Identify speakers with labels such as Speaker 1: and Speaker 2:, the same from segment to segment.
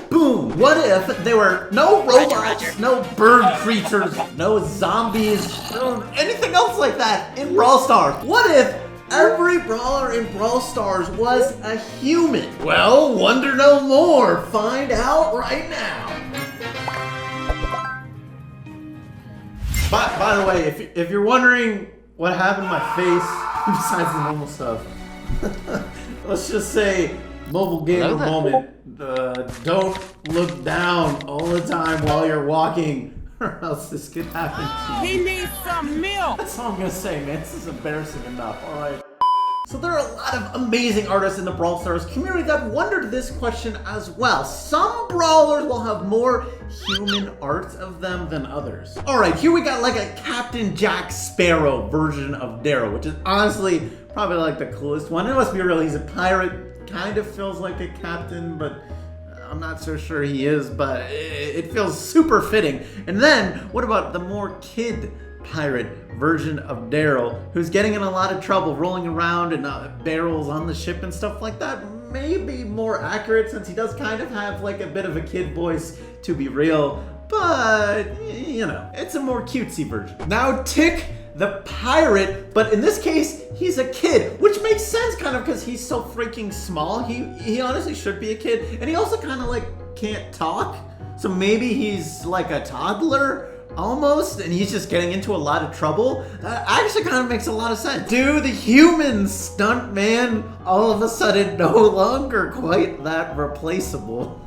Speaker 1: boom. What if there were no robots, no bird creatures, no zombies, no anything else like that in Brawl Stars? What if every brawler in Brawl Stars was a human? Well, wonder no more. Find out right now. By the way, if you're wondering what happened to my face besides the normal stuff, let's just say mobile gamer moment. Don't look down all the time while you're walking, or else this could happen to you.
Speaker 2: He needs some milk.
Speaker 1: That's all I'm gonna say, man. This is embarrassing enough. All right. So there are a lot of amazing artists in the Brawl Stars community that wondered this question as well. Some brawlers will have more human art of them than others. All right, here we got like a Captain Jack Sparrow version of Daryl, which is honestly probably like the coolest one. And let's be real, he's a pirate. Kind of feels like a captain, but I'm not so sure he is, but it feels super fitting. And then what about the more kid pirate version of Daryl, who's getting in a lot of trouble rolling around in barrels on the ship and stuff like that? Maybe more accurate, since he does kind of have like a bit of a kid voice, to be real, but you know, it's a more cutesy version. Now Tick the pirate, but in this case he's a kid, which makes sense kind of because he's so freaking small. He honestly should be a kid, and he also kind of like can't talk, so maybe he's like a toddler almost, and he's just getting into a lot of trouble. That actually kind of makes a lot of sense. Do the human stunt man all of a sudden no longer quite that replaceable?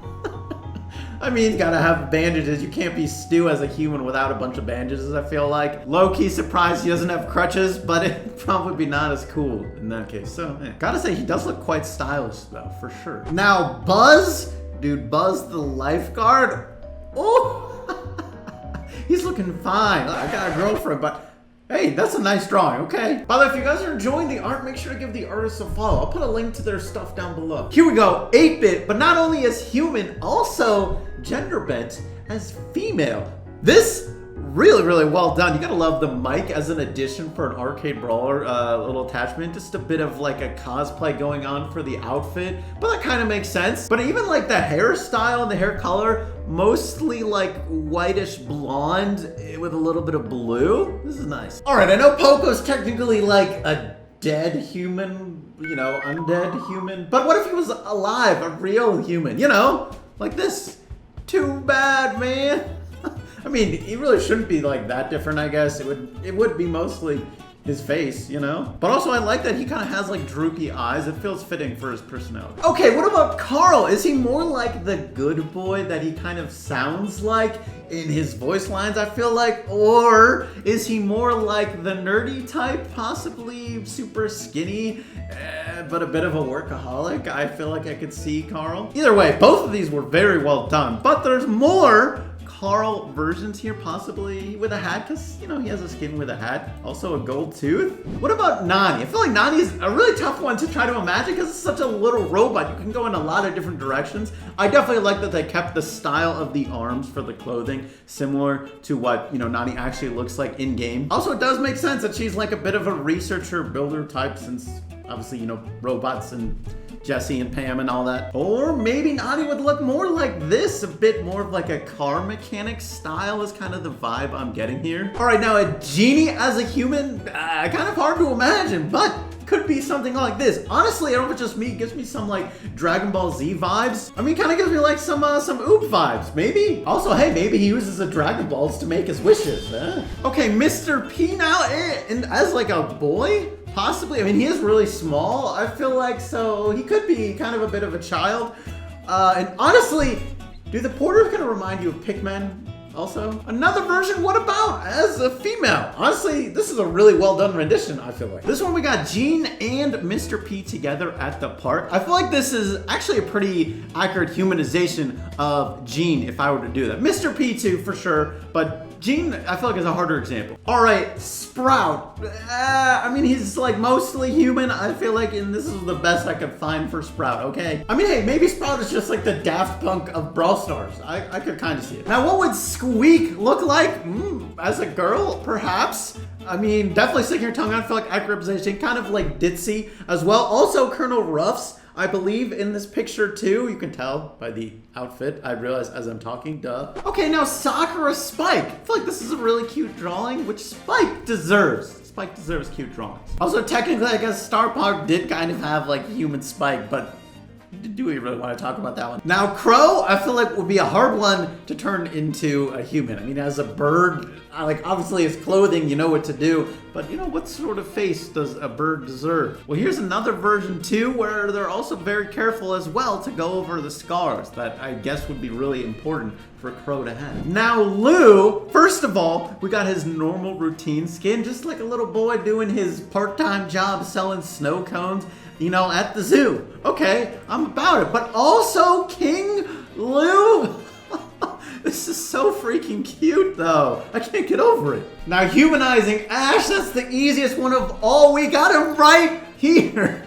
Speaker 1: I mean, you gotta have bandages. You can't be Stu as a human without a bunch of bandages, I feel like. Low-key surprised he doesn't have crutches, but it'd probably be not as cool in that case. So, yeah. Gotta say, he does look quite stylish though, for sure. Now, Buzz, dude, Buzz the Lifeguard. Oh! He's looking fine. I got a girlfriend, but hey, that's a nice drawing, okay? By the way, if you guys are enjoying the art, make sure to give the artists a follow. I'll put a link to their stuff down below. Here we go, 8-bit, but not only as human, also gender bent as female. This really, really well done. You gotta love the mic as an addition for an arcade brawler little attachment. Just a bit of like a cosplay going on for the outfit, but that kind of makes sense. But even like the hairstyle and the hair color, mostly like whitish blonde with a little bit of blue. This is nice. All right, I know Poco's technically like a dead human, you know, undead human, but what if he was alive, a real human, you know, like this? Too bad, man. I mean, he really shouldn't be like that different, I guess. It would be mostly his face, you know? But also I like that he kind of has like droopy eyes. It feels fitting for his personality. Okay, what about Carl? Is he more like the good boy that he kind of sounds like in his voice lines, I feel like? Or is he more like the nerdy type, possibly super skinny, but a bit of a workaholic? I feel like I could see Carl. Either way, both of these were very well done, but there's more Carl versions here, possibly with a hat, because, you know, he has a skin with a hat. Also a gold tooth. What about Nani? I feel like Nani is a really tough one to try to imagine because it's such a little robot. You can go in a lot of different directions. I definitely like that they kept the style of the arms for the clothing similar to what, you know, Nani actually looks like in game. Also, it does make sense that she's like a bit of a researcher builder type, since obviously, you know, robots and Jesse and Pam and all that. Or maybe Nani would look more like this, a bit more of like a car mechanic style is kind of the vibe I'm getting here. All right, now a genie as a human, kind of hard to imagine, but could be something like this. Honestly, I don't know if it's just me, it gives me some like Dragon Ball Z vibes. I mean, kind of gives me like some Oop vibes, maybe. Also, hey, maybe he uses the Dragon Balls to make his wishes. Okay, Mr. P now, and as like a boy? Possibly. I mean, he is really small, I feel like, so he could be kind of a bit of a child. And honestly, dude, the Porter's gonna remind you of Pikmin also. Another version, what about as a female? Honestly, this is a really well done rendition, I feel like. This one we got Jean and Mr. P together at the park. I feel like this is actually a pretty accurate humanization of Jean if I were to do that. Mr. P too, for sure, but Jean, I feel like is a harder example. All right, Sprout. I mean, he's like mostly human, I feel like, and this is the best I could find for Sprout, okay? I mean, hey, maybe Sprout is just like the Daft Punk of Brawl Stars. I could kind of see it. Now, what would Squeak look like? As a girl, perhaps? I mean, definitely sticking your tongue out. I feel like accurate representation, kind of like ditzy as well. Also, Colonel Ruffs. I believe, in this picture too. You can tell by the outfit. I realize as I'm talking, duh. Okay, now Sakura Spike. I feel like this is a really cute drawing, which Spike deserves. Spike deserves cute drawings. Also, technically, I guess Star Park did kind of have like human Spike, but do we really want to talk about that one? Now, Crow, I feel like would be a hard one to turn into a human. I mean, as a bird, like obviously his clothing, you know what to do, but you know, what sort of face does a bird deserve? Well, here's another version too, where they're also very careful as well to go over the scars that I guess would be really important for Crow to have. Now, Lou, first of all, we got his normal routine skin, just like a little boy doing his part-time job selling snow cones, you know, at the zoo. Okay, I'm about it. But also King Lou. This is so freaking cute, though. I can't get over it. Now, humanizing Ash, that's the easiest one of all. We got him right here.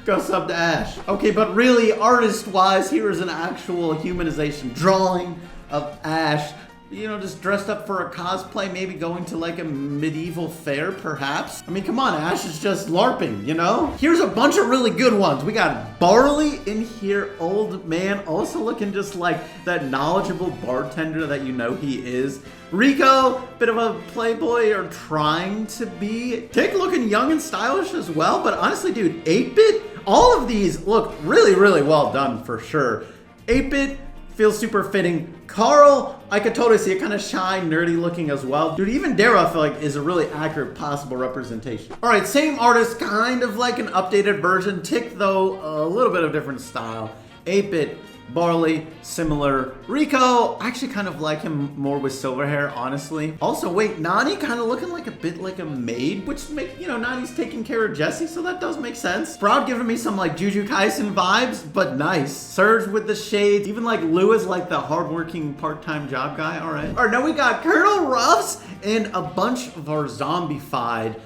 Speaker 1: Go sub to Ash. Okay, but really, artist-wise, here is an actual humanization drawing of Ash. You know, just dressed up for a cosplay, maybe going to like a medieval fair, perhaps. I mean, come on, Ash is just LARPing, you know? Here's a bunch of really good ones. We got Barley in here, old man, also looking just like that knowledgeable bartender that you know he is. Rico, bit of a playboy, or trying to be. Tick looking young and stylish as well, but honestly, dude, 8-Bit, all of these look really, really well done for sure. 8-Bit feels super fitting. Carl, I could totally see it, kind of shy, nerdy looking as well. Dude, even Daryl, I feel like, is a really accurate possible representation. All right, same artist, kind of like an updated version. Tick, though, a little bit of different style. 8-Bit, Barley, similar. Rico, I actually kind of like him more with silver hair, honestly. Also, wait, Nani kind of looking like a bit like a maid, which make, you know, Nani's taking care of Jessie, so that does make sense. Sprout giving me some like Jujutsu Kaisen vibes, but nice. Surge with the shades, even like Lou is like the hardworking part-time job guy, all right. All right, now we got Colonel Ruffs and a bunch of our zombified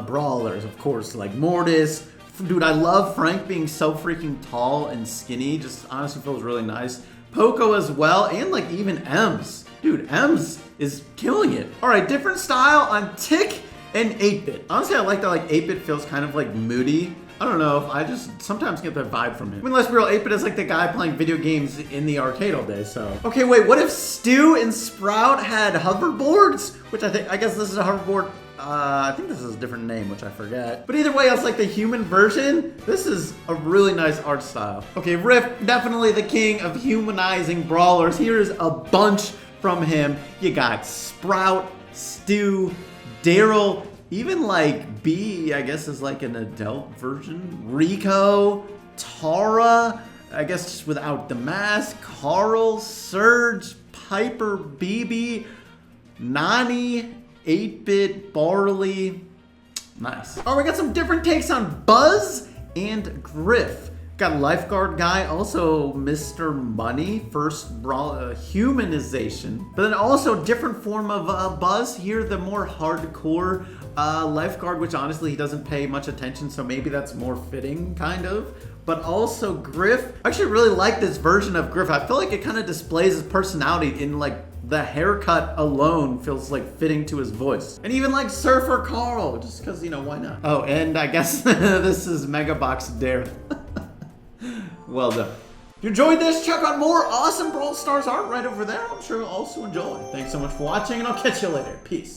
Speaker 1: brawlers, of course, like Mortis. Dude, I love Frank being so freaking tall and skinny. Just honestly feels really nice. Poco as well, and like even Ems. Dude, Ems is killing it. All right, different style on Tick and 8-Bit. Honestly, I like that like 8-Bit feels kind of like moody. I don't know, I just sometimes get that vibe from him. I mean, let's be real, 8-Bit is like the guy playing video games in the arcade all day, so. Okay, wait, what if Stu and Sprout had hoverboards? Which I guess this is a hoverboard. I think this is a different name, which I forget. But either way, it's like the human version. This is a really nice art style. Okay, Riff, definitely the king of humanizing brawlers. Here's a bunch from him. You got Sprout, Stu, Daryl, even like B, I guess is like an adult version. Rico, Tara, I guess just without the mask. Carl, Surge, Piper, BB, Nani, 8-Bit, Barley. Nice. All right, we got some different takes on Buzz and Griff. Got Lifeguard guy, also Mr. Money, first Brawl, humanization. But then also different form of Buzz here, the more hardcore Lifeguard, which honestly he doesn't pay much attention, so maybe that's more fitting, kind of. But also Griff. I actually really like this version of Griff. I feel like it kind of displays his personality in like the haircut alone feels like fitting to his voice. And even like Surfer Carl, just because, you know, why not? Oh, and I guess this is Megabox Daryl. Well done. If you enjoyed this, check out more awesome Brawl Stars art right over there. I'm sure you'll also enjoy. Thanks so much for watching, and I'll catch you later. Peace.